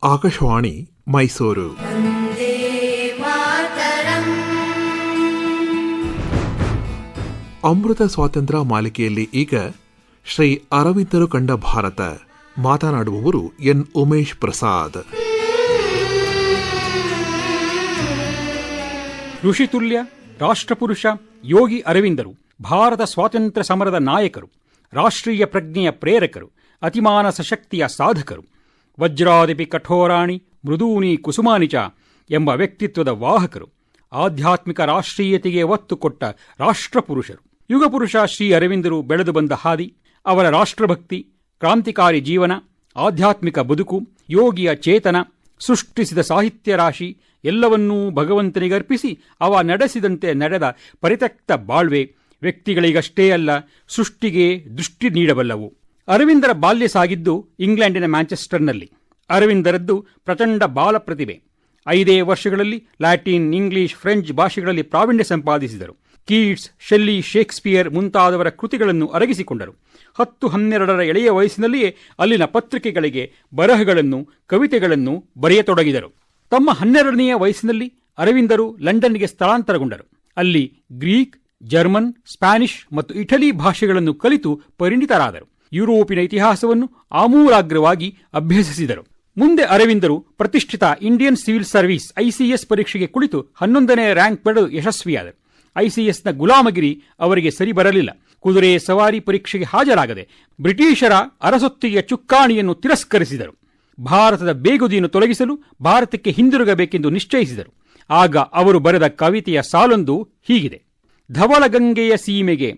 ಆಕಾಶವಾಣಿ ಮೈಸೂರು. ಅಮೃತ ಸ್ವಾತಂತ್ರ್ಯ ಮಾಲಿಕೆಯಲ್ಲಿ ಈಗ ಶ್ರೀ ಅರವಿಂದರು ಕಂಡ ಭಾರತ. ಮಾತನಾಡುವವರು ಎನ್ ಉಮೇಶ್ ಪ್ರಸಾದ್. ಋಷಿತುಲ್ಯ ರಾಷ್ಟ್ರಪುರುಷ ಯೋಗಿ ಅರವಿಂದರು ಭಾರತ ಸ್ವಾತಂತ್ರ್ಯ ಸಮರದ ನಾಯಕರು, ರಾಷ್ಟ್ರೀಯ ಪ್ರಜ್ಞೆಯ ಪ್ರೇರಕರು, ಅತಿಮಾನಸ ಶಕ್ತಿಯ ಸಾಧಕರು. ವಜ್ರಾದಿಪಿ ಕಠೋರಾಣಿ ಮೃದೂನಿ ಕುಸುಮಾನಿ ಚ ಎಂಬ ವ್ಯಕ್ತಿತ್ವದ ವಾಹಕರು. ಆಧ್ಯಾತ್ಮಿಕ ರಾಷ್ಟ್ರೀಯತೆಗೆ ಒತ್ತು ಕೊಟ್ಟ ರಾಷ್ಟ್ರಪುರುಷರು. ಯುಗಪುರುಷ ಶ್ರೀ ಅರವಿಂದರು ಬೆಳೆದು ಬಂದ ಹಾದಿ, ಅವರ ರಾಷ್ಟ್ರಭಕ್ತಿ, ಕ್ರಾಂತಿಕಾರಿ ಜೀವನ, ಆಧ್ಯಾತ್ಮಿಕ ಬದುಕು, ಯೋಗಿಯ ಚೇತನ, ಸೃಷ್ಟಿಸಿದ ಸಾಹಿತ್ಯ ರಾಶಿ ಎಲ್ಲವನ್ನೂ ಭಗವಂತನಿಗರ್ಪಿಸಿ ಅವ ನಡೆಸಿದಂತೆ ನಡೆದ ಪರಿತ್ಯಕ್ತ ಬಾಳ್ವೆ ವ್ಯಕ್ತಿಗಳಿಗಷ್ಟೇ ಅಲ್ಲ, ಸೃಷ್ಟಿಗೆ ದೃಷ್ಟಿ ನೀಡಬಲ್ಲವು. ಅರವಿಂದರ ಬಾಲ್ಯ ಸಾಗಿದ್ದು ಇಂಗ್ಲೆಂಡಿನ ಮ್ಯಾಂಚೆಸ್ಟರ್ನಲ್ಲಿ. ಅರವಿಂದರದ್ದು ಪ್ರಚಂಡ ಬಾಲ ಪ್ರತಿಭೆ. 5 ವರ್ಷಗಳಲ್ಲಿ ಲ್ಯಾಟಿನ್, ಇಂಗ್ಲಿಷ್, ಫ್ರೆಂಚ್ ಭಾಷೆಗಳಲ್ಲಿ ಪ್ರಾವೀಣ್ಯ ಸಂಪಾದಿಸಿದರು. ಕೀಟ್ಸ್, ಶೆಲ್ಲಿ, ಶೇಕ್ಸ್ಪಿಯರ್ ಮುಂತಾದವರ ಕೃತಿಗಳನ್ನು ಅರಗಿಸಿಕೊಂಡರು. 10-12 ಎಳೆಯ ವಯಸ್ಸಿನಲ್ಲಿಯೇ ಅಲ್ಲಿನ ಪತ್ರಿಕೆಗಳಿಗೆ ಬರಹಗಳನ್ನು, ಕವಿತೆಗಳನ್ನು ಬರೆಯತೊಡಗಿದರು. ತಮ್ಮ 12ನೇ ವಯಸ್ಸಿನಲ್ಲಿ ಅರವಿಂದರು ಲಂಡನ್ಗೆ ಸ್ಥಳಾಂತರಗೊಂಡರು. ಅಲ್ಲಿ ಗ್ರೀಕ್, ಜರ್ಮನ್, ಸ್ಪ್ಯಾನಿಷ್ ಮತ್ತು ಇಟಲಿ ಭಾಷೆಗಳನ್ನು ಕಲಿತು ಪರಿಣಿತರಾದರು. ಯುರೋಪಿನ ಇತಿಹಾಸವನ್ನು ಆಮೂಲಾಗ್ರವಾಗಿ ಅಭ್ಯಸಿಸಿದರು. ಮುಂದೆ ಅರವಿಂದರು ಪ್ರತಿಷ್ಠಿತ ಇಂಡಿಯನ್ ಸಿವಿಲ್ ಸರ್ವಿಸ್ ICS ಪರೀಕ್ಷೆಗೆ ಕುಳಿತು 11ನೇ ರ್ಯಾಂಕ್ ಪಡೆದು ಯಶಸ್ವಿಯಾದರು. ICSನ ಗುಲಾಮಗಿರಿ ಅವರಿಗೆ ಸರಿ ಬರಲಿಲ್ಲ. ಕುದುರೆ ಸವಾರಿ ಪರೀಕ್ಷೆಗೆ ಹಾಜರಾಗದೆ ಬ್ರಿಟಿಷರ ಅರಸೊತ್ತಿಗೆಯ ಚುಕ್ಕಾಣಿಯನ್ನು ತಿರಸ್ಕರಿಸಿದರು. ಭಾರತದ ಬೇಗುದಿಯನ್ನು ತೊಲಗಿಸಲು ಭಾರತಕ್ಕೆ ಹಿಂದಿರುಗಬೇಕೆಂದು ನಿಶ್ಚಯಿಸಿದರು. ಆಗ ಅವರು ಬರೆದ ಕವಿತೆಯ ಸಾಲೊಂದು ಹೀಗಿದೆ: ಧವಳಗಂಗೆಯ ಸೀಮೆಗೆ,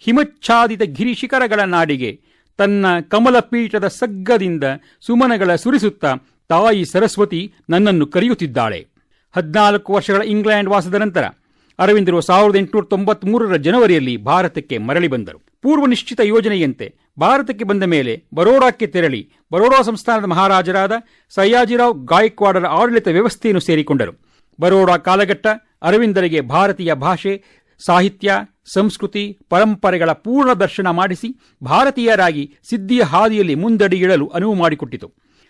ಹಿಮಚ್ಛಾದಿತ ಗಿರಿಶಿಖರಗಳ ನಾಡಿಗೆ, ತನ್ನ ಕಮಲಪೀಠದ ಸಗ್ಗದಿಂದ ಸುಮನಗಳ ಸುರಿಸುತ್ತಾ ತಾಯಿ ಸರಸ್ವತಿ ನನ್ನನ್ನು ಕರೆಯುತ್ತಿದ್ದಾಳೆ. 14 ವರ್ಷಗಳ ಇಂಗ್ಲೆಂಡ್ ವಾಸದ ನಂತರ ಅರವಿಂದರು 1893 ಜನವರಿಯಲ್ಲಿ ಭಾರತಕ್ಕೆ ಮರಳಿ ಬಂದರು. ಪೂರ್ವ ನಿಶ್ಚಿತ ಯೋಜನೆಯಂತೆ ಭಾರತಕ್ಕೆ ಬಂದ ಮೇಲೆ ಬರೋಡಾಕ್ಕೆ ತೆರಳಿ ಬರೋಡಾ ಸಂಸ್ಥಾನದ ಮಹಾರಾಜರಾದ ಸಯ್ಯಾಜಿರಾವ್ ಗಾಯಕ್ವಾಡರ ಆಡಳಿತ ವ್ಯವಸ್ಥೆಯನ್ನು ಸೇರಿಕೊಂಡರು. ಬರೋಡಾ ಕಾಲಘಟ್ಟ ಅರವಿಂದರಿಗೆ ಭಾರತೀಯ ಭಾಷೆ, ಸಾಹಿತ್ಯ, ಸಂಸ್ಕೃತಿ, ಪರಂಪರೆಗಳ ಪೂರ್ಣ ದರ್ಶನ ಮಾಡಿಸಿ ಭಾರತೀಯರಾಗಿ ಸಿದ್ಧಿಯ ಹಾದಿಯಲ್ಲಿ ಮುಂದಡಿಯಿಡಲು ಅನುವು ಮಾಡಿಕೊಟ್ಟಿತು.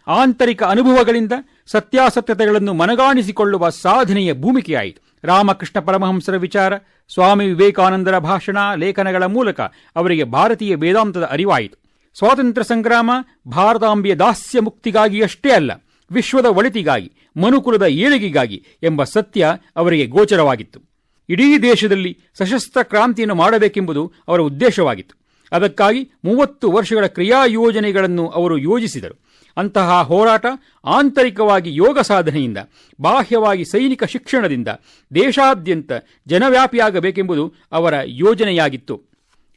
ಆಂತರಿಕ ಅನುಭವಗಳಿಂದ ಸತ್ಯಾಸತ್ಯತೆಗಳನ್ನು ಮನಗಾಣಿಸಿಕೊಳ್ಳುವ ಸಾಧನೆಯ ಭೂಮಿಕೆಯಾಯಿತು. ರಾಮಕೃಷ್ಣ ಪರಮಹಂಸರ ವಿಚಾರ, ಸ್ವಾಮಿ ವಿವೇಕಾನಂದರ ಭಾಷಣ, ಲೇಖನಗಳ ಮೂಲಕ ಅವರಿಗೆ ಭಾರತೀಯ ವೇದಾಂತದ ಅರಿವಾಯಿತು. ಸ್ವಾತಂತ್ರ್ಯ ಸಂಗ್ರಾಮ ಭಾರತಾಂಬೆಯ ದಾಸ್ಯ ಮುಕ್ತಿಗಾಗಿಯಷ್ಟೇ ಅಲ್ಲ, ವಿಶ್ವದ ಒಳಿತಿಗಾಗಿ, ಮನುಕುಲದ ಏಳಿಗೆಗಾಗಿ ಎಂಬ ಸತ್ಯ ಅವರಿಗೆ ಗೋಚರವಾಗಿತ್ತು. ಇಡೀ ದೇಶದಲ್ಲಿ ಸಶಸ್ತ್ರ ಕ್ರಾಂತಿಯನ್ನು ಮಾಡಬೇಕೆಂಬುದು ಅವರ ಉದ್ದೇಶವಾಗಿತ್ತು. ಅದಕ್ಕಾಗಿ 30 ವರ್ಷಗಳ ಕ್ರಿಯಾ ಯೋಜನೆಗಳನ್ನು ಅವರು ಯೋಜಿಸಿದರು. ಅಂತಹ ಹೋರಾಟ ಆಂತರಿಕವಾಗಿ ಯೋಗ ಸಾಧನೆಯಿಂದ, ಬಾಹ್ಯವಾಗಿ ಸೈನಿಕ ಶಿಕ್ಷಣದಿಂದ ದೇಶಾದ್ಯಂತ ಜನವ್ಯಾಪಿಯಾಗಬೇಕೆಂಬುದು ಅವರ ಯೋಜನೆಯಾಗಿತ್ತು.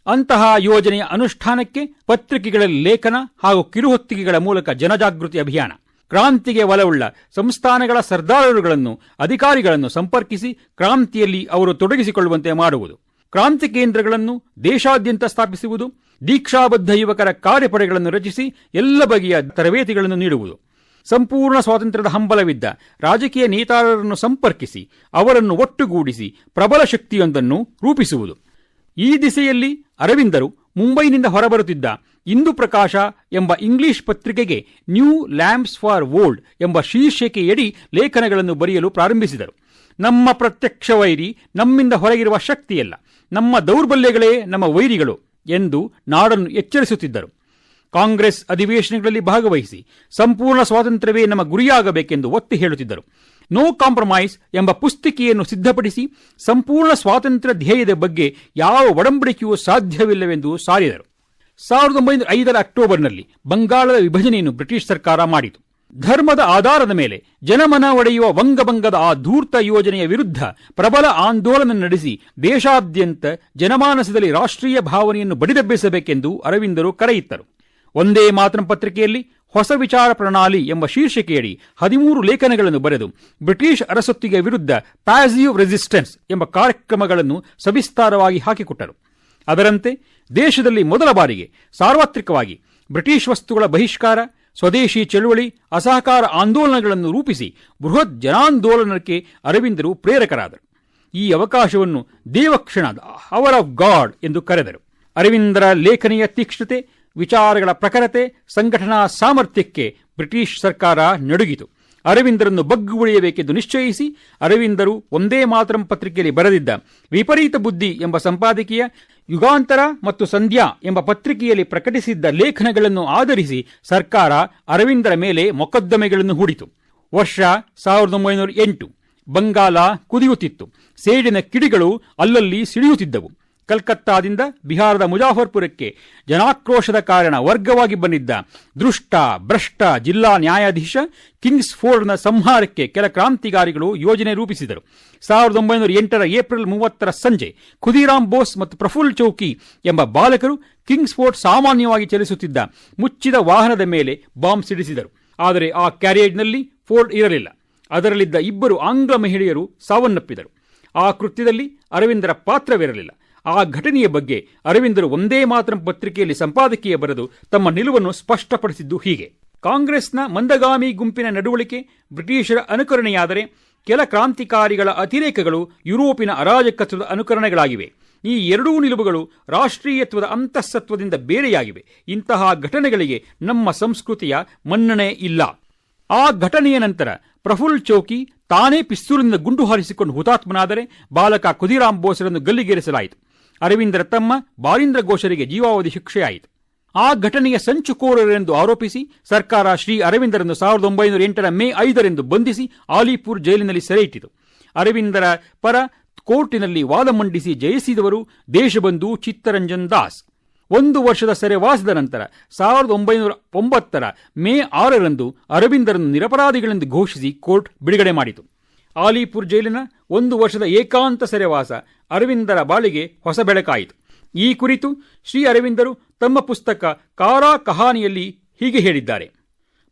ಅಂತಹ ಯೋಜನೆಯ ಅನುಷ್ಠಾನಕ್ಕೆ ಪತ್ರಿಕೆಗಳಲ್ಲಿ ಲೇಖನ ಹಾಗೂ ಕಿರುಹೊತ್ತಿಗೆಗಳ ಮೂಲಕ ಜನಜಾಗೃತಿ ಅಭಿಯಾನ, ಕ್ರಾಂತಿಗೆ ಒಲವುಳ್ಳ ಸಂಸ್ಥಾನಗಳ ಸರ್ದಾರರುಗಳನ್ನು, ಅಧಿಕಾರಿಗಳನ್ನು ಸಂಪರ್ಕಿಸಿ ಕ್ರಾಂತಿಯಲ್ಲಿ ಅವರು ತೊಡಗಿಸಿಕೊಳ್ಳುವಂತೆ ಮಾಡುವುದು, ಕ್ರಾಂತಿ ಕೇಂದ್ರಗಳನ್ನು ದೇಶಾದ್ಯಂತ ಸ್ಥಾಪಿಸುವುದು, ದೀಕ್ಷಾಬದ್ಧ ಯುವಕರ ಕಾರ್ಯಪಡೆಗಳನ್ನು ರಚಿಸಿ ಎಲ್ಲ ಬಗೆಯ ತರಬೇತಿಗಳನ್ನು ನೀಡುವುದು, ಸಂಪೂರ್ಣ ಸ್ವಾತಂತ್ರ್ಯದ ಹಂಬಲವಿದ್ದ ರಾಜಕೀಯ ನೇತಾರರನ್ನು ಸಂಪರ್ಕಿಸಿ ಅವರನ್ನು ಒಟ್ಟುಗೂಡಿಸಿ ಪ್ರಬಲ ಶಕ್ತಿಯೊಂದನ್ನು ರೂಪಿಸುವುದು. ಈ ದಿಸೆಯಲ್ಲಿ ಅರವಿಂದರು ಮುಂಬೈನಿಂದ ಹೊರಬರುತ್ತಿದ್ದ ಇಂದು ಪ್ರಕಾಶ ಎಂಬ ಇಂಗ್ಲಿಷ್ ಪತ್ರಿಕೆಗೆ ನ್ಯೂ ಲ್ಯಾಂಪ್ಸ್ ಫಾರ್ ವರ್ಲ್ಡ್ ಎಂಬ ಶೀರ್ಷಿಕೆಯಡಿ ಲೇಖನಗಳನ್ನು ಬರೆಯಲು ಪ್ರಾರಂಭಿಸಿದರು. ನಮ್ಮ ಪ್ರತ್ಯಕ್ಷ ವೈರಿ ನಮ್ಮಿಂದ ಹೊರಗಿರುವ ಶಕ್ತಿಯಲ್ಲ, ನಮ್ಮ ದೌರ್ಬಲ್ಯಗಳೇ ನಮ್ಮ ವೈರಿಗಳು ಎಂದು ನಾಡನ್ನು ಎಚ್ಚರಿಸುತ್ತಿದ್ದರು. ಕಾಂಗ್ರೆಸ್ ಅಧಿವೇಶನಗಳಲ್ಲಿ ಭಾಗವಹಿಸಿ ಸಂಪೂರ್ಣ ಸ್ವಾತಂತ್ರ್ಯವೇ ನಮ್ಮ ಗುರಿಯಾಗಬೇಕೆಂದು ಒತ್ತಿ ಹೇಳುತ್ತಿದ್ದರು. ನೋ ಕಾಂಪ್ರಮೈಸ್ ಎಂಬ ಪುಸ್ತಿಕೆಯನ್ನು ಸಿದ್ಧಪಡಿಸಿ ಸಂಪೂರ್ಣ ಸ್ವಾತಂತ್ರ್ಯ ಧ್ಯೇಯದ ಬಗ್ಗೆ ಯಾವ ಒಡಂಬಡಿಕೆಯೂ ಸಾಧ್ಯವಿಲ್ಲವೆಂದು ಸಾರಿದರು. 1905 ಅಕ್ಟೋಬರ್ನಲ್ಲಿ ಬಂಗಾಳದ ವಿಭಜನೆಯನ್ನು ಬ್ರಿಟಿಷ್ ಸರ್ಕಾರ ಮಾಡಿತು. ಧರ್ಮದ ಆಧಾರದ ಮೇಲೆ ಜನಮನ ಒಡೆಯುವ ವಂಗಭಂಗದ ಆ ಧೂರ್ತ ಯೋಜನೆಯ ವಿರುದ್ಧ ಪ್ರಬಲ ಆಂದೋಲನ ನಡೆಸಿ ದೇಶಾದ್ಯಂತ ಜನಮಾನಸದಲ್ಲಿ ರಾಷ್ಟ್ರೀಯ ಭಾವನೆಯನ್ನು ಬಡಿದೆಬ್ಬಿಸಬೇಕೆಂದು ಅರವಿಂದರು ಕರೆಯಿತ್ತರು. ಒಂದೇ ಮಾತೃ ಪತ್ರಿಕೆಯಲ್ಲಿ ಹೊಸ ವಿಚಾರ ಪ್ರಣಾಳಿ ಎಂಬ ಶೀರ್ಷಿಕೆಯಡಿ 13 ಲೇಖನಗಳನ್ನು ಬರೆದು ಬ್ರಿಟಿಷ್ ಅರಸೊತ್ತಿಗೆ ವಿರುದ್ಧ ಪ್ಯಾಸಿವ್ ರೆಸಿಸ್ಟೆನ್ಸ್ ಎಂಬ ಕಾರ್ಯಕ್ರಮಗಳನ್ನು ಸವಿಸ್ತಾರವಾಗಿ ಹಾಕಿಕೊಟ್ಟರು. ಅದರಂತೆ ದೇಶದಲ್ಲಿ ಮೊದಲ ಬಾರಿಗೆ ಸಾರ್ವತ್ರಿಕವಾಗಿ ಬ್ರಿಟಿಷ್ ವಸ್ತುಗಳ ಬಹಿಷ್ಕಾರ, ಸ್ವದೇಶಿ ಚಳುವಳಿ, ಅಸಹಕಾರ ಆಂದೋಲನಗಳನ್ನು ರೂಪಿಸಿ ಬೃಹತ್ ಜನಾಂದೋಲನಕ್ಕೆ ಅರವಿಂದರು ಪ್ರೇರಕರಾದರು. ಈ ಅವಕಾಶವನ್ನು ದೇವಕ್ಷಣ, ಅವರ್ ಆಫ್ ಗಾಡ್ ಎಂದು ಕರೆದರು. ಅರವಿಂದರ ಲೇಖನೆಯ ತೀಕ್ಷ್ಣತೆ, ವಿಚಾರಗಳ ಪ್ರಖರತೆ, ಸಂಘಟನಾ ಸಾಮರ್ಥ್ಯಕ್ಕೆ ಬ್ರಿಟಿಷ್ ಸರ್ಕಾರ ನಡುಗಿತು. ಅರವಿಂದರನ್ನು ಬಗ್ಗು ಉಳಿಯಬೇಕೆಂದು ನಿಶ್ಚಯಿಸಿ ಅರವಿಂದರು ಒಂದೇ ಮಾತರಂ ಪತ್ರಿಕೆಯಲ್ಲಿ ಬರೆದಿದ್ದ ವಿಪರೀತ ಬುದ್ಧಿ ಎಂಬ ಸಂಪಾದಕೀಯ, ಯುಗಾಂತರ ಮತ್ತು ಸಂಧ್ಯಾ ಎಂಬ ಪತ್ರಿಕೆಯಲ್ಲಿ ಪ್ರಕಟಿಸಿದ್ದ ಲೇಖನಗಳನ್ನು ಆಧರಿಸಿ ಸರ್ಕಾರ ಅರವಿಂದರ ಮೇಲೆ ಮೊಕದ್ದಮೆಗಳನ್ನು ಹೂಡಿತು. ವರ್ಷ 1908. ಬಂಗಾಲ ಕುದಿಯುತ್ತಿತ್ತು. ಸೇಡಿನ ಕಿಡಿಗಳು ಅಲ್ಲಲ್ಲಿ ಸಿಡಿಯುತ್ತಿದ್ದವು. ಕಲ್ಕತ್ತಾದಿಂದ ಬಿಹಾರದ ಮುಜಾಫರ್ಪುರಕ್ಕೆ ಜನಾಕ್ರೋಶದ ಕಾರಣ ವರ್ಗವಾಗಿ ಬಂದಿದ್ದ ದುಷ್ಟ ಭ್ರಷ್ಟ ಜಿಲ್ಲಾ ನ್ಯಾಯಾಧೀಶ ಕಿಂಗ್ಸ್ ಫೋರ್ಡ್ನ ಸಂಹಾರಕ್ಕೆ ಕೆಲ ಕ್ರಾಂತಿಕಾರಿಗಳು ಯೋಜನೆ ರೂಪಿಸಿದರು. 1908 ಏಪ್ರಿಲ್ 30 ಸಂಜೆ ಖುದೀರಾಮ್ ಬೋಸ್ ಮತ್ತು ಪ್ರಫುಲ್ ಚೌಕಿ ಎಂಬ ಬಾಲಕರು ಕಿಂಗ್ಸ್ ಫೋರ್ಡ್ ಸಾಮಾನ್ಯವಾಗಿ ಚಲಿಸುತ್ತಿದ್ದ ಮುಚ್ಚಿದ ವಾಹನದ ಮೇಲೆ ಬಾಂಬ್ ಸಿಡಿಸಿದರು. ಆದರೆ ಆ ಕ್ಯಾರಿಯೇಜ್ನಲ್ಲಿ ಫೋರ್ಡ್ ಇರಲಿಲ್ಲ. ಅದರಲ್ಲಿದ್ದ 2 ಆಂಗ್ಲ ಮಹಿಳೆಯರು ಸಾವನ್ನಪ್ಪಿದರು. ಆ ಕೃತ್ಯದಲ್ಲಿ ಅರವಿಂದರ ಪಾತ್ರವಿರಲಿಲ್ಲ. ಆ ಘಟನೆಯ ಬಗ್ಗೆ ಅರವಿಂದರು ಒಂದೇ ಮಾತರಂ ಪತ್ರಿಕೆಯಲ್ಲಿ ಸಂಪಾದಕೀಯ ಬರೆದು ತಮ್ಮ ನಿಲುವನ್ನು ಸ್ಪಷ್ಟಪಡಿಸಿದ್ದು ಹೀಗೆ: ಕಾಂಗ್ರೆಸ್ನ ಮಂದಗಾಮಿ ಗುಂಪಿನ ನಡವಳಿಕೆ ಬ್ರಿಟಿಷರ ಅನುಕರಣೆಯಾದರೆ ಕೆಲ ಕ್ರಾಂತಿಕಾರಿಗಳ ಅತಿರೇಕಗಳು ಯುರೋಪಿನ ಅರಾಜಕತ್ವದ ಅನುಕರಣೆಗಳಾಗಿವೆ. ಈ ಎರಡೂ ನಿಲುವುಗಳು ರಾಷ್ಟ್ರೀಯತ್ವದ ಅಂತಃಸತ್ವದಿಂದ ಬೇರೆಯಾಗಿವೆ. ಇಂತಹ ಘಟನೆಗಳಿಗೆ ನಮ್ಮ ಸಂಸ್ಕೃತಿಯ ಮನ್ನಣೆ ಇಲ್ಲ. ಆ ಘಟನೆಯ ನಂತರ ಪ್ರಫುಲ್ ಚೌಕಿ ತಾನೇ ಪಿಸ್ತೂಲಿನಿಂದ ಗುಂಡು ಹಾರಿಸಿಕೊಂಡು ಹುತಾತ್ಮನಾದರೆ ಬಾಲಕ ಖುದೀರಾಮ್ ಬೋಸರನ್ನು ಗಲ್ಲಿಗೇರಿಸಲಾಯಿತು. ಅರವಿಂದರ ತಮ್ಮ ಬಾರೀಂದ್ರ ಘೋಷರಿಗೆ ಜೀವಾವಧಿ ಶಿಕ್ಷೆಯಾಯಿತು. ಆ ಘಟನೆಯ ಸಂಚುಕೋರರೆಂದು ಆರೋಪಿಸಿ ಸರ್ಕಾರ ಶ್ರೀ ಅರವಿಂದರನ್ನು 1908 ಮೇ 5 ಬಂಧಿಸಿ ಆಲಿಪುರ್ ಜೈಲಿನಲ್ಲಿ ಸೆರೆಯಿಟ್ಟಿತು. ಅರವಿಂದರ ಪರ ಕೋರ್ಟಿನಲ್ಲಿ ವಾದ ಮಂಡಿಸಿ ಜಯಿಸಿದವರು ದೇಶಬಂಧು ಚಿತ್ತರಂಜನ್ ದಾಸ್. 1 ವರ್ಷದ ಸೆರೆವಾಸದ ನಂತರ 1909 ಮೇ 6 ಅರವಿಂದರನ್ನು ನಿರಪರಾಧಿಗಳೆಂದು ಘೋಷಿಸಿ ಕೋರ್ಟ್ ಬಿಡುಗಡೆ ಮಾಡಿತು. ಆಲಿಪುರ್ ಜೈಲಿನ 1 ವರ್ಷದ ಏಕಾಂತ ಸೆರೆವಾಸ ಅರವಿಂದರ ಬಾಳಿಗೆ ಹೊಸ ಬೆಳಕಾಯಿತು. ಈ ಕುರಿತು ಶ್ರೀ ಅರವಿಂದರು ತಮ್ಮ ಪುಸ್ತಕ ಕಾರಾ ಕಹಾನಿಯಲ್ಲಿ ಹೀಗೆ ಹೇಳಿದ್ದಾರೆ: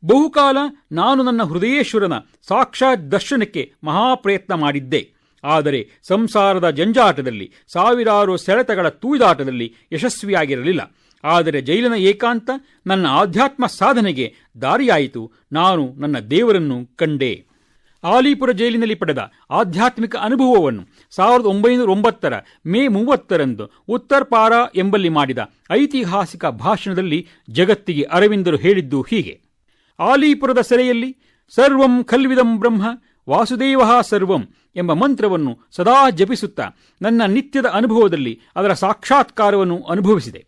ಬಹುಕಾಲ ನಾನು ನನ್ನ ಹೃದಯೇಶ್ವರನ ಸಾಕ್ಷಾತ್ ದರ್ಶನಕ್ಕೆ ಮಹಾಪ್ರಯತ್ನ ಮಾಡಿದ್ದೆ. ಆದರೆ ಸಂಸಾರದ ಜಂಜಾಟದಲ್ಲಿ, ಸಾವಿರಾರು ಸೆಳೆತಗಳ ತೂದಾಟದಲ್ಲಿ ಯಶಸ್ವಿಯಾಗಿರಲಿಲ್ಲ. ಆದರೆ ಜೈಲಿನ ಏಕಾಂತ ನನ್ನ ಆಧ್ಯಾತ್ಮ ಸಾಧನೆಗೆ ದಾರಿಯಾಯಿತು. ನಾನು ನನ್ನ ದೇವರನ್ನು ಕಂಡೆ. ಆಲಿಪುರ ಜೈಲಿನಲ್ಲಿ ಪಡೆದ ಆಧ್ಯಾತ್ಮಿಕ ಅನುಭವವನ್ನು 1909 ಮೇ 30 ಉತ್ತರ್ ಪಾರಾ ಎಂಬಲ್ಲಿ ಮಾಡಿದ ಐತಿಹಾಸಿಕ ಭಾಷಣದಲ್ಲಿ ಜಗತ್ತಿಗೆ ಅರವಿಂದರು ಹೇಳಿದ್ದು ಹೀಗೆ: ಆಲಿಪುರದ ಸೆರೆಯಲ್ಲಿ ಸರ್ವಂ ಖಲ್ವಿದಂ ಬ್ರಹ್ಮ ವಾಸುದೇವ ಸರ್ವಂ ಎಂಬ ಮಂತ್ರವನ್ನು ಸದಾ ಜಪಿಸುತ್ತಾ ನನ್ನ ನಿತ್ಯದ ಅನುಭವದಲ್ಲಿ ಅದರ ಸಾಕ್ಷಾತ್ಕಾರವನ್ನು ಅನುಭವಿಸಿದೆ.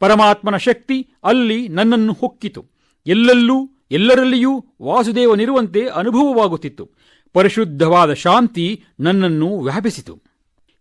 ಪರಮಾತ್ಮನ ಶಕ್ತಿ ಅಲ್ಲಿ ನನ್ನನ್ನು ಹೊಕ್ಕಿತು. ಎಲ್ಲೆಲ್ಲೂ ಎಲ್ಲರಲ್ಲಿಯೂ ವಾಸುದೇವನಿರುವಂತೆ ಅನುಭವವಾಗುತ್ತಿತ್ತು. ಪರಿಶುದ್ಧವಾದ ಶಾಂತಿ ನನ್ನನ್ನು ವ್ಯಾಪಿಸಿತು.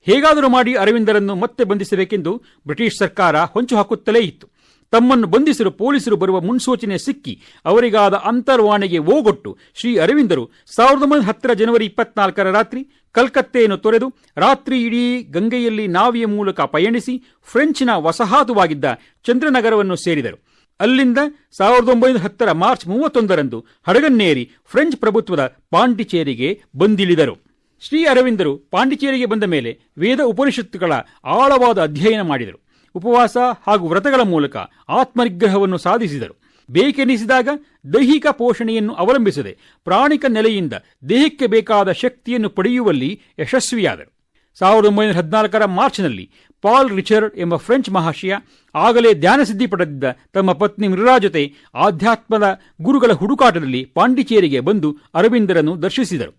ಹೇಗಾದರೂ ಮಾಡಿ ಅರವಿಂದರನ್ನು ಮತ್ತೆ ಬಂಧಿಸಬೇಕೆಂದು ಬ್ರಿಟಿಷ್ ಸರ್ಕಾರ ಹೊಂಚು ಹಾಕುತ್ತಲೇ ಇತ್ತು. ತಮ್ಮನ್ನು ಬಂಧಿಸಲು ಪೊಲೀಸರು ಬರುವ ಮುನ್ಸೂಚನೆ ಸಿಕ್ಕಿ ಅವರಿಗಾದ ಅಂತರ್ವಾಣೆಗೆ ಓಗೊಟ್ಟು ಶ್ರೀ ಅರವಿಂದರು 1910 ಜನವರಿ 24 ರಾತ್ರಿ ಕಲ್ಕತ್ತೆಯನ್ನು ತೊರೆದು ರಾತ್ರಿ ಇಡೀ ಗಂಗೆಯಲ್ಲಿ ನಾವಿಯ ಮೂಲಕ ಪಯಣಿಸಿ ಫ್ರೆಂಚಿನ ವಸಾಹತುವಾಗಿದ್ದ ಚಂದ್ರನಗರವನ್ನು ಸೇರಿದರು. ಅಲ್ಲಿಂದ 1910 ಮಾರ್ಚ್ 31 ಹಡಗನ್ನೇರಿ ಫ್ರೆಂಚ್ ಪ್ರಭುತ್ವದ ಪಾಂಡಿಚೇರಿಗೆ ಬಂದಿಳಿದರು. ಶ್ರೀ ಅರವಿಂದರು ಪಾಂಡಿಚೇರಿಗೆ ಬಂದ ಮೇಲೆ ವೇದ ಉಪನಿಷತ್ತುಗಳ ಆಳವಾದ ಅಧ್ಯಯನ ಮಾಡಿದರು. ಉಪವಾಸ ಹಾಗೂ ವ್ರತಗಳ ಮೂಲಕ ಆತ್ಮನಿಗ್ರಹವನ್ನು ಸಾಧಿಸಿದರು. ಬೇಕೆನಿಸಿದಾಗ ದೈಹಿಕ ಪೋಷಣೆಯನ್ನು ಅವಲಂಬಿಸದೆ ಪ್ರಾಣಿಕ ನೆಲೆಯಿಂದ ದೇಹಕ್ಕೆ ಬೇಕಾದ ಶಕ್ತಿಯನ್ನು ಪಡೆಯುವಲ್ಲಿ ಯಶಸ್ವಿಯಾದರು. 1914 ಮಾರ್ಚ್ನಲ್ಲಿ ಪಾಲ್ ರಿಚರ್ಡ್ ಎಂಬ ಫ್ರೆಂಚ್ ಮಹಾಶಯ ಆಗಲೇ ಧ್ಯಾನಸಿದ್ಧಿ ಪಡೆದಿದ್ದ ತಮ್ಮ ಪತ್ನಿ ಮಿರ್ರಾ ಜೊತೆ ಆಧ್ಯಾತ್ಮದ ಗುರುಗಳ ಹುಡುಕಾಟದಲ್ಲಿ ಪಾಂಡಿಚೇರಿಗೆ ಬಂದು ಅರವಿಂದರನ್ನು ದರ್ಶಿಸಿದರು.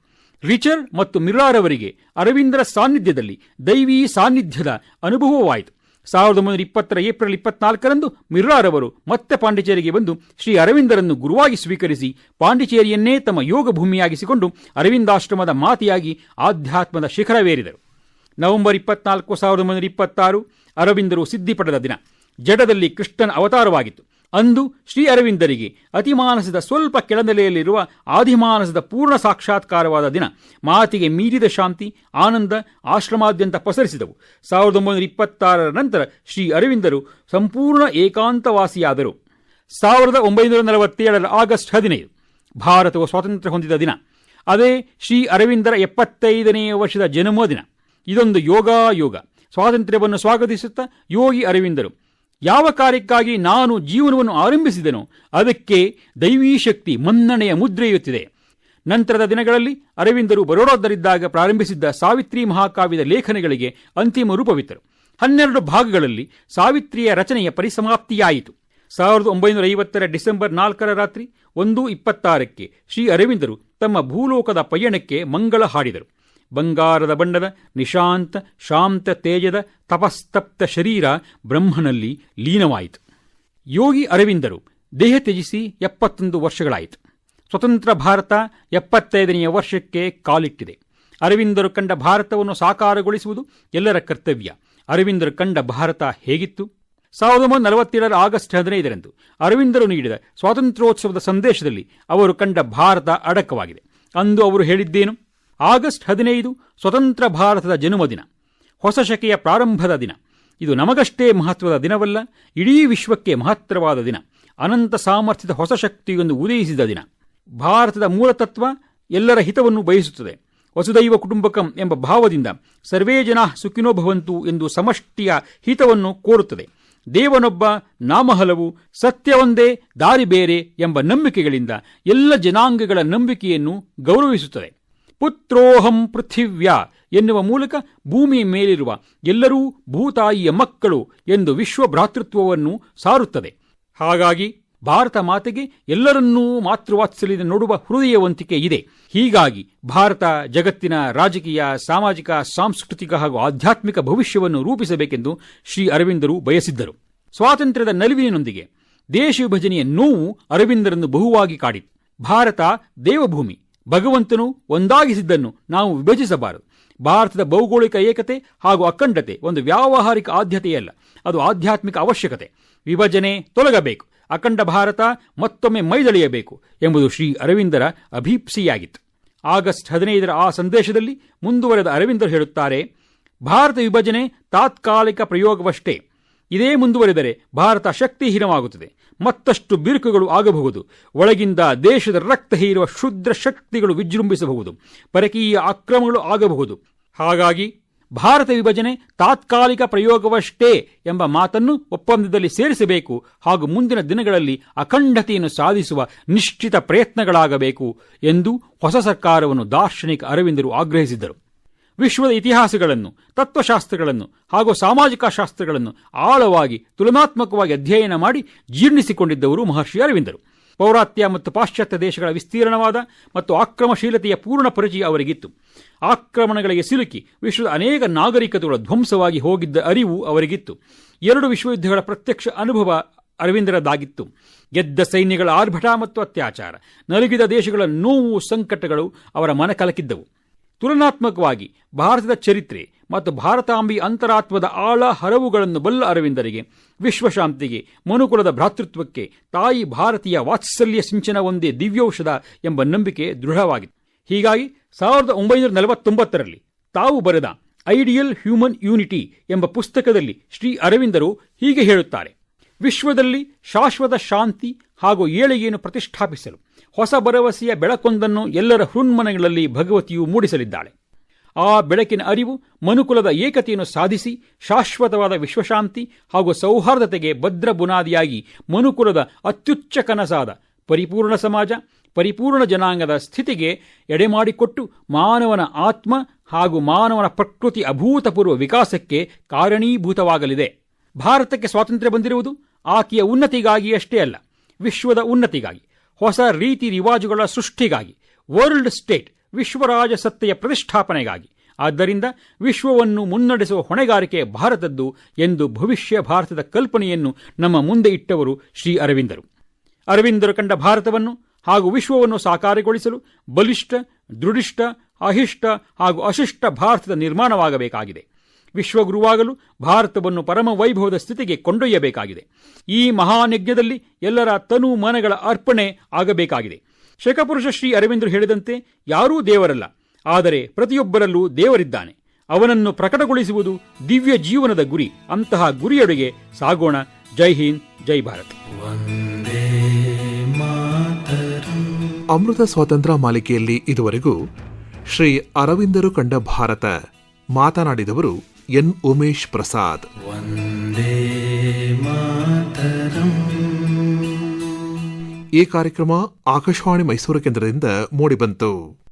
ರಿಚರ್ಡ್ ಮತ್ತು ಮಿರ್ರಾರವರಿಗೆ ಅರವಿಂದರ ಸಾನ್ನಿಧ್ಯದಲ್ಲಿ ದೈವೀ ಸಾನ್ನಿಧ್ಯದ ಅನುಭವವಾಯಿತು. 1920 ಏಪ್ರಿಲ್ 24 ಮಿರ್ರಾರವರು ಮತ್ತೆ ಪಾಂಡಿಚೇರಿಗೆ ಬಂದು ಶ್ರೀ ಅರವಿಂದರನ್ನು ಗುರುವಾಗಿ ಸ್ವೀಕರಿಸಿ ಪಾಂಡಿಚೇರಿಯನ್ನೇ ತಮ್ಮ ಯೋಗ ಭೂಮಿಯಾಗಿಸಿಕೊಂಡು ಅರವಿಂದಾಶ್ರಮದ ಮಾತೆಯಾಗಿ ಆಧ್ಯಾತ್ಮದ ಶಿಖರವೇರಿದರು. ನವೆಂಬರ್ 24, 1926 ಅರವಿಂದರು ಸಿದ್ಧಿ ಪಡೆದ ದಿನ. ಜಡದಲ್ಲಿ ಕೃಷ್ಣನ ಅವತಾರವಾಗಿತ್ತು. ಅಂದು ಶ್ರೀ ಅರವಿಂದರಿಗೆ ಅತಿಮಾನಸದ ಸ್ವಲ್ಪ ಕೆಳನೆಲೆಯಲ್ಲಿರುವ ಆದಿಮಾನಸದ ಪೂರ್ಣ ಸಾಕ್ಷಾತ್ಕಾರವಾದ ದಿನ. ಮಾತಿಗೆ ಮೀರಿದ ಶಾಂತಿ, ಆನಂದ ಆಶ್ರಮಾದ್ಯಂತ ಪಸರಿಸಿದವು. 1926 ನಂತರ ಶ್ರೀ ಅರವಿಂದರು ಸಂಪೂರ್ಣ ಏಕಾಂತವಾಸಿಯಾದರು. 1947 ಆಗಸ್ಟ್ 15 ಭಾರತವು ಸ್ವಾತಂತ್ರ್ಯ ಹೊಂದಿದ ದಿನ. ಅದೇ ಶ್ರೀ ಅರವಿಂದರ 75ನೇ ವರ್ಷದ ಜನ್ಮದಿನ. ಇದೊಂದು ಯೋಗ. ಸ್ವಾತಂತ್ರ್ಯವನ್ನು ಸ್ವಾಗತಿಸುತ್ತಾ ಯೋಗಿ ಅರವಿಂದರು, ಯಾವ ಕಾರ್ಯಕ್ಕಾಗಿ ನಾನು ಜೀವನವನ್ನು ಆರಂಭಿಸಿದೆನೋ ಅದಕ್ಕೆ ದೈವೀ ಶಕ್ತಿ ಮನ್ನಣೆಯ ಮುದ್ರೆಯುತ್ತಿದೆ. ನಂತರದ ದಿನಗಳಲ್ಲಿ ಅರವಿಂದರು ಬರೋಡಾದಲ್ಲಿದ್ದಾಗ ಪ್ರಾರಂಭಿಸಿದ್ದ ಸಾವಿತ್ರಿ ಮಹಾಕಾವ್ಯದ ಲೇಖನಗಳಿಗೆ ಅಂತಿಮ ರೂಪವಿತ್ತರು. 12 ಭಾಗಗಳಲ್ಲಿ ಸಾವಿತ್ರಿಯ ರಚನೆಯ ಪರಿಸಮಾಪ್ತಿಯಾಯಿತು. 1950 ಡಿಸೆಂಬರ್ 4 ರಾತ್ರಿ 1:26 ಶ್ರೀ ಅರವಿಂದರು ತಮ್ಮ ಭೂಲೋಕದ ಪಯಣಕ್ಕೆ ಮಂಗಳ ಹಾಡಿದರು. ಬಂಗಾರದ ಬಣ್ಣದ ನಿಶಾಂತ ಶಾಂತ ತೇಜದ ತಪಸ್ತಪ್ತ ಶರೀರ ಬ್ರಹ್ಮನಲ್ಲಿ ಲೀನವಾಯಿತು. ಯೋಗಿ ಅರವಿಂದರು ದೇಹ ತ್ಯಜಿಸಿ 71 ವರ್ಷಗಳಾಯಿತು. ಸ್ವತಂತ್ರ ಭಾರತ 75ನೇ ವರ್ಷಕ್ಕೆ ಕಾಲಿಟ್ಟಿದೆ. ಅರವಿಂದರು ಕಂಡ ಭಾರತವನ್ನು ಸಾಕಾರಗೊಳಿಸುವುದು ಎಲ್ಲರ ಕರ್ತವ್ಯ. ಅರವಿಂದರು ಕಂಡ ಭಾರತ ಹೇಗಿತ್ತು? 1947 ಆಗಸ್ಟ್ 15 ಅರವಿಂದರು ನೀಡಿದ ಸ್ವಾತಂತ್ರ್ಯೋತ್ಸವದ ಸಂದೇಶದಲ್ಲಿ ಅವರು ಕಂಡ ಭಾರತ ಅಡಕವಾಗಿದೆ. ಅಂದು ಅವರು ಹೇಳಿದ್ದೇನು? ಆಗಸ್ಟ್ 15 ಸ್ವತಂತ್ರ ಭಾರತದ ಜನ್ಮದಿನ, ಹೊಸ ಶಕೆಯ ಪ್ರಾರಂಭದ ದಿನ. ಇದು ನಮಗಷ್ಟೇ ಮಹತ್ವದ ದಿನವಲ್ಲ, ಇಡೀ ವಿಶ್ವಕ್ಕೆ ಮಹತ್ತರವಾದ ದಿನ. ಅನಂತ ಸಾಮರ್ಥ್ಯದ ಹೊಸ ಶಕ್ತಿಯೊಂದು ಉದಯಿಸಿದ ದಿನ. ಭಾರತದ ಮೂಲತತ್ವ ಎಲ್ಲರ ಹಿತವನ್ನು ಬಯಸುತ್ತದೆ. ವಸುದೈವ ಕುಟುಂಬಕಂ ಎಂಬ ಭಾವದಿಂದ ಸರ್ವೇ ಜನಾ ಸುಖಿನೋ ಭವಂತು ಎಂದು ಸಮಷ್ಟಿಯ ಹಿತವನ್ನು ಕೋರುತ್ತದೆ. ದೇವನೊಬ್ಬ, ನಾಮ ಹಲವು, ಸತ್ಯವೊಂದೇ, ದಾರಿ ಬೇರೆ ಎಂಬ ನಂಬಿಕೆಗಳಿಂದ ಎಲ್ಲ ಜನಾಂಗಗಳ ನಂಬಿಕೆಯನ್ನು ಗೌರವಿಸುತ್ತದೆ. ಪುತ್ರೋಹಂ ಪೃಥಿವ್ಯಾ ಎನ್ನುವ ಮೂಲಕ ಭೂಮಿಯ ಮೇಲಿರುವ ಎಲ್ಲರೂ ಭೂತಾಯಿಯ ಮಕ್ಕಳು ಎಂದು ವಿಶ್ವ ಭ್ರಾತೃತ್ವವನ್ನು ಸಾರುತ್ತದೆ. ಹಾಗಾಗಿ ಭಾರತ ಮಾತೆಗೆ ಎಲ್ಲರನ್ನೂ ಮಾತೃವಾತ್ಸಲ್ಯದಿಂದ ನೋಡುವ ಹೃದಯವಂತಿಕೆ ಇದೆ. ಹೀಗಾಗಿ ಭಾರತ ಜಗತ್ತಿನ ರಾಜಕೀಯ, ಸಾಮಾಜಿಕ, ಸಾಂಸ್ಕೃತಿಕ ಹಾಗೂ ಆಧ್ಯಾತ್ಮಿಕ ಭವಿಷ್ಯವನ್ನು ರೂಪಿಸಬೇಕೆಂದು ಶ್ರೀ ಅರವಿಂದರು ಬಯಸಿದ್ದರು. ಸ್ವಾತಂತ್ರ್ಯದ ನಲಿವಿನೊಂದಿಗೆ ದೇಶ ವಿಭಜನೆಯ ನೋವು ಅರವಿಂದರನ್ನು ಬಹುವಾಗಿ ಕಾಡಿತು. ಭಾರತ ದೇವಭೂಮಿ. ಭಗವಂತನು ಒಂದಾಗಿಸಿದ್ದನ್ನು ನಾವು ವಿಭಜಿಸಬಾರದು. ಭಾರತದ ಭೌಗೋಳಿಕ ಏಕತೆ ಹಾಗೂ ಅಖಂಡತೆ ಒಂದು ವ್ಯಾವಹಾರಿಕ ಆದ್ಯತೆಯಲ್ಲ, ಅದು ಆಧ್ಯಾತ್ಮಿಕ ಅವಶ್ಯಕತೆ. ವಿಭಜನೆ ತೊಲಗಬೇಕು, ಅಖಂಡ ಭಾರತ ಮತ್ತೊಮ್ಮೆ ಮೈದಳೆಯಬೇಕು ಎಂಬುದು ಶ್ರೀ ಅರವಿಂದರ ಅಭೀಪ್ಸೆಯಾಗಿತ್ತು. ಆಗಸ್ಟ್ 15 ಆ ಸಂದೇಶದಲ್ಲಿ ಮುಂದುವರೆದ ಅರವಿಂದರು ಹೇಳುತ್ತಾರೆ, ಭಾರತ ವಿಭಜನೆ ತಾತ್ಕಾಲಿಕ ಪ್ರಯೋಗವಷ್ಟೇ. ಇದೇ ಮುಂದುವರೆದರೆ ಭಾರತ ಶಕ್ತಿಹೀನವಾಗುತ್ತದೆ. ಮತ್ತಷ್ಟು ಬಿರುಕುಗಳು ಆಗಬಹುದು. ಒಳಗಿಂದ ದೇಶದ ರಕ್ತ ಹೀರುವ ಕ್ಷುದ್ರ ಶಕ್ತಿಗಳು ವಿಜೃಂಭಿಸಬಹುದು. ಪರಕೀಯ ಆಕ್ರಮಣಗಳು ಆಗಬಹುದು. ಹಾಗಾಗಿ ಭಾರತ ವಿಭಜನೆ ತಾತ್ಕಾಲಿಕ ಪ್ರಯೋಗವಷ್ಟೇ ಎಂಬ ಮಾತನ್ನು ಒಪ್ಪಂದದಲ್ಲಿ ಸೇರಿಸಬೇಕು ಹಾಗೂ ಮುಂದಿನ ದಿನಗಳಲ್ಲಿ ಅಖಂಡತೆಯನ್ನು ಸಾಧಿಸುವ ನಿಶ್ಚಿತ ಪ್ರಯತ್ನಗಳಾಗಬೇಕು ಎಂದು ಹೊಸ ಸರ್ಕಾರವನ್ನು ದಾರ್ಶನಿಕ ಅರವಿಂದರು ಆಗ್ರಹಿಸಿದ್ದರು. ವಿಶ್ವದ ಇತಿಹಾಸಗಳನ್ನು, ತತ್ವಶಾಸ್ತ್ರಗಳನ್ನು ಹಾಗೂ ಸಾಮಾಜಿಕ ಶಾಸ್ತ್ರಗಳನ್ನು ಆಳವಾಗಿ ತುಲನಾತ್ಮಕವಾಗಿ ಅಧ್ಯಯನ ಮಾಡಿ ಜೀರ್ಣಿಸಿಕೊಂಡಿದ್ದವರು ಮಹರ್ಷಿ ಅರವಿಂದರು. ಪೌರಾತ್ಯ ಮತ್ತು ಪಾಶ್ಚಾತ್ಯ ದೇಶಗಳ ವಿಸ್ತೀರ್ಣವಾದ ಮತ್ತು ಆಕ್ರಮಶೀಲತೆಯ ಪೂರ್ಣ ಪರಿಚಯ ಅವರಿಗಿತ್ತು. ಆಕ್ರಮಣಗಳಿಗೆ ಸಿಲುಕಿ ವಿಶ್ವದ ಅನೇಕ ನಾಗರಿಕತೆಗಳ ಧ್ವಂಸವಾಗಿ ಹೋಗಿದ್ದ ಅರಿವು ಅವರಿಗಿತ್ತು. 2 ವಿಶ್ವಯುದ್ಧಗಳ ಪ್ರತ್ಯಕ್ಷ ಅನುಭವ ಅರವಿಂದರದಾಗಿತ್ತು. ಗೆದ್ದ ಸೈನ್ಯಗಳ ಆರ್ಭಟ ಮತ್ತು ಅತ್ಯಾಚಾರ, ನಲುಗಿದ ದೇಶಗಳ ನೋವು, ಸಂಕಟಗಳು ಅವರ ಮನ ಕಲಕಿದ್ದವು. ತುಲನಾತ್ಮಕವಾಗಿ ಭಾರತದ ಚರಿತ್ರೆ ಮತ್ತು ಭಾರತಾಂಬಿ ಅಂತರಾತ್ಮದ ಆಳ ಹರವುಗಳನ್ನು ಬಲ್ಲ ಅರವಿಂದರಿಗೆ ವಿಶ್ವಶಾಂತಿಗೆ, ಮನುಕುಲದ ಭ್ರಾತೃತ್ವಕ್ಕೆ ತಾಯಿ ಭಾರತೀಯ ವಾತ್ಸಲ್ಯ ಸಿಂಚನ ಒಂದೇ ದಿವ್ಯೌಷಧ ಎಂಬ ನಂಬಿಕೆ ದೃಢವಾಗಿತ್ತು. ಹೀಗಾಗಿ 1949ರಲ್ಲಿ ತಾವು ಬರೆದ ಐಡಿಯಲ್ ಹ್ಯೂಮನ್ ಯೂನಿಟಿ ಎಂಬ ಪುಸ್ತಕದಲ್ಲಿ ಶ್ರೀ ಅರವಿಂದರು ಹೀಗೆ ಹೇಳುತ್ತಾರೆ, ವಿಶ್ವದಲ್ಲಿ ಶಾಶ್ವತ ಶಾಂತಿ ಹಾಗೂ ಏಳಿಗೆಯನ್ನು ಪ್ರತಿಷ್ಠಾಪಿಸಲು ಹೊಸ ಭರವಸೆಯ ಬೆಳಕೊಂದನ್ನು ಎಲ್ಲರ ಹೃನ್ಮನಗಳಲ್ಲಿ ಭಗವತಿಯು ಮೂಡಿಸಲಿದ್ದಾಳೆ. ಆ ಬೆಳಕಿನ ಅರಿವು ಮನುಕುಲದ ಏಕತೆಯನ್ನು ಸಾಧಿಸಿ ಶಾಶ್ವತವಾದ ವಿಶ್ವಶಾಂತಿ ಹಾಗೂ ಸೌಹಾರ್ದತೆಗೆ ಭದ್ರ ಬುನಾದಿಯಾಗಿ ಮನುಕುಲದ ಅತ್ಯುಚ್ಚ ಕನಸಾದ ಪರಿಪೂರ್ಣ ಸಮಾಜ, ಪರಿಪೂರ್ಣ ಜನಾಂಗದ ಸ್ಥಿತಿಗೆ ಎಡೆಮಾಡಿಕೊಟ್ಟು ಮಾನವನ ಆತ್ಮ ಹಾಗೂ ಮಾನವನ ಪ್ರಕೃತಿ ಅಭೂತಪೂರ್ವ ವಿಕಾಸಕ್ಕೆ ಕಾರಣೀಭೂತವಾಗಲಿದೆ. ಭಾರತಕ್ಕೆ ಸ್ವಾತಂತ್ರ್ಯ ಬಂದಿರುವುದು ಆಕೆಯ ಉನ್ನತಿಗಾಗಿಯಷ್ಟೇ ಅಲ್ಲ, ವಿಶ್ವದ ಉನ್ನತಿಗಾಗಿ, ಹೊಸ ರೀತಿ ರಿವಾಜುಗಳ ಸೃಷ್ಟಿಗಾಗಿ, ವರ್ಲ್ಡ್ ಸ್ಟೇಟ್ ವಿಶ್ವರಾಜಸತ್ತೆಯ ಪ್ರತಿಷ್ಠಾಪನೆಗಾಗಿ. ಆದ್ದರಿಂದ ವಿಶ್ವವನ್ನು ಮುನ್ನಡೆಸುವ ಹೊಣೆಗಾರಿಕೆ ಭಾರತದ್ದು ಎಂದು ಭವಿಷ್ಯ ಭಾರತದ ಕಲ್ಪನೆಯನ್ನು ನಮ್ಮ ಮುಂದೆ ಇಟ್ಟವರು ಶ್ರೀ ಅರವಿಂದರು. ಅರವಿಂದರು ಕಂಡ ಭಾರತವನ್ನು ಹಾಗೂ ವಿಶ್ವವನ್ನು ಸಾಕಾರಗೊಳಿಸಲು ಬಲಿಷ್ಠ, ದೃಢಿಷ್ಠ, ಅಹಿಷ್ಟ ಹಾಗೂ ಅಶಿಷ್ಟ ಭಾರತದ ನಿರ್ಮಾಣವಾಗಬೇಕಾಗಿದೆ. ವಿಶ್ವಗುರುವಾಗಲು ಭಾರತವನ್ನು ಪರಮ ವೈಭವದ ಸ್ಥಿತಿಗೆ ಕೊಂಡೊಯ್ಯಬೇಕಾಗಿದೆ. ಈ ಮಹಾಯಜ್ಞದಲ್ಲಿ ಎಲ್ಲರ ತನು ಮನಗಳ ಅರ್ಪಣೆ ಆಗಬೇಕಾಗಿದೆ. ಶಕಪುರುಷ ಶ್ರೀ ಅರವಿಂದರು ಹೇಳಿದಂತೆ ಯಾರೂ ದೇವರಲ್ಲ, ಆದರೆ ಪ್ರತಿಯೊಬ್ಬರಲ್ಲೂ ದೇವರಿದ್ದಾನೆ. ಅವನನ್ನು ಪ್ರಕಟಗೊಳಿಸುವುದು ದಿವ್ಯ ಜೀವನದ ಗುರಿ. ಅಂತಹ ಗುರಿಯೊಡೆಗೆ ಸಾಗೋಣ. ಜೈ ಹಿಂದ್, ಜೈ ಭಾರತ್. ಅಮೃತ ಸ್ವಾತಂತ್ರ್ಯ ಮಾಲಿಕೆಯಲ್ಲಿ ಇದುವರೆಗೂ ಶ್ರೀ ಅರವಿಂದರು ಕಂಡ ಭಾರತ ಮಾತನಾಡಿದವರು ಎನ್ ಉಮೇಶ್ ಪ್ರಸಾದ್. ಈ ಕಾರ್ಯಕ್ರಮ ಆಕಾಶವಾಣಿ ಮೈಸೂರು ಕೇಂದ್ರದಿಂದ ಮೂಡಿಬಂತು.